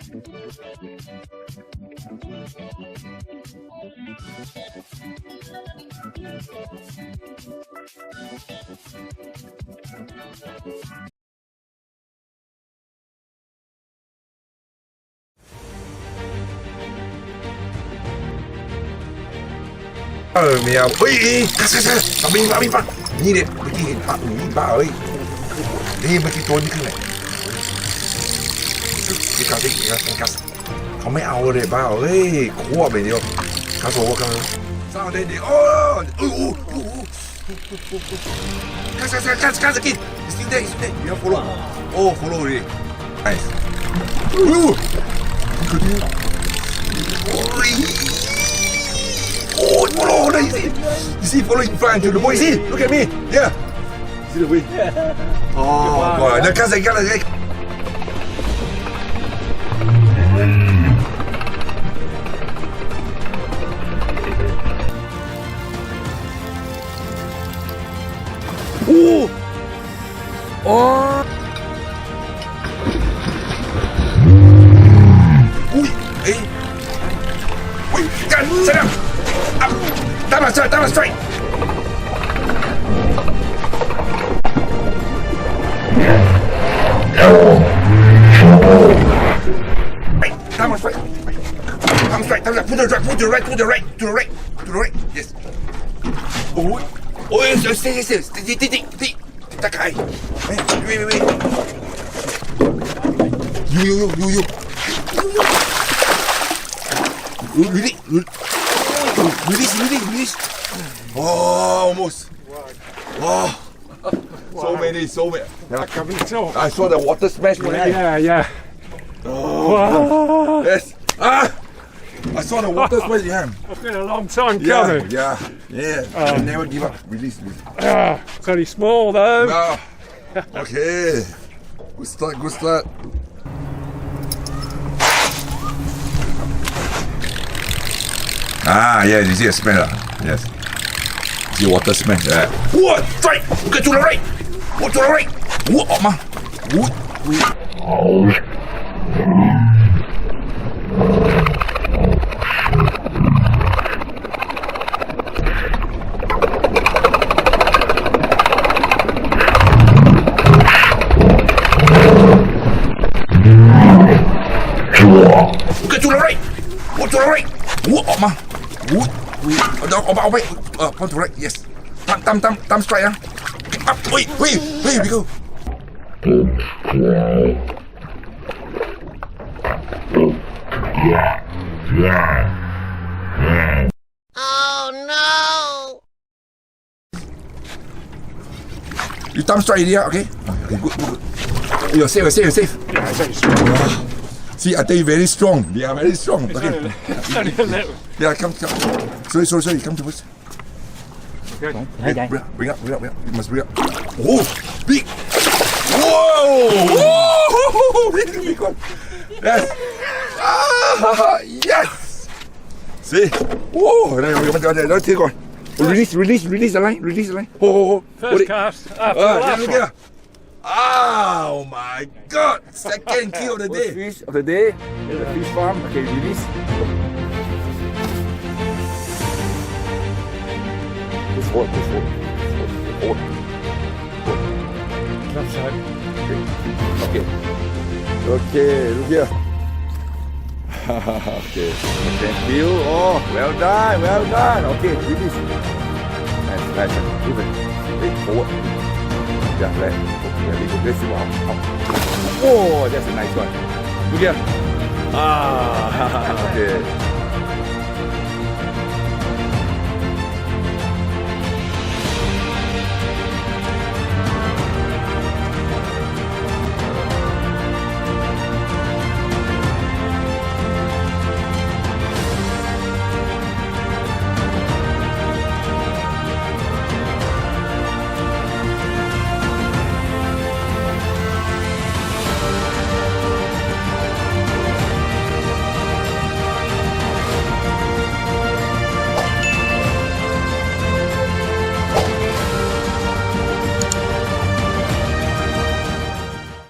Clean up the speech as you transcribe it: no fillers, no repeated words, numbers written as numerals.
เมียเฮ้ยสามีปะนี่เนี่ยเมื่อกี้เห็นปะนี่บ้าเฮ้ยนี่เมื่อกี้ตัวนี้คืออะไรนี่กาซิเขาไม่เอาเลยบ้าเฮ้ยคั่วไปเดียวคาโซ่กันสร้างได้ดีโอ้คาสกิstill there you have follow oh follow really nice Oh, follow! You see, follow in front to the boy. See, look at me. Yeah. See the way. Oh, God. Now, can't say. Oh. Oh. Ui. Hey. Wait. Sit down. That was straight. Hey, that was straight. I'm straight. Put the right. Yes. Oh, yes. Stay. That guy. Wait. You. Really? Release. Oh, almost. Oh. So many. I saw the water smash. Yeah. Oh. Yes. I saw the water smash. Yeah. It's been a long time coming. Yeah. Never give up. Release. It's only small though. No. Okay. Good start. Yeah, you see a smell. Yes. See water smell. Yeah. What? Straight! Get to the right! What to the right? What? Ma? What? Get to the right! What to the right? What? Ma? What?เอาไปพอถูกแล้ว yes ตาม strike นะ up เฮ้ยพี่กูOh no you thumb strike here okay good you're safe See, I tell you, very strong. They are very strong. Okay. Yeah, come. Sorry. Come to us. Okay. Bring up. You must bring up. Oh, big. Whoa! Big one. Yes. Yes. See. Whoa. Let's take one. Release the line. Oh. First cast. Look here. Oh my God! Second kill of the day. Fish of the day. The fish farm. Okay, release. Just hold. Left side. Okay, look here. Okay. Thank you. Oh, well done. Okay, release. Nice. Even. Wait, forward. Yeah, right. Let's see Oh, that's a nice one. Look here. Okay.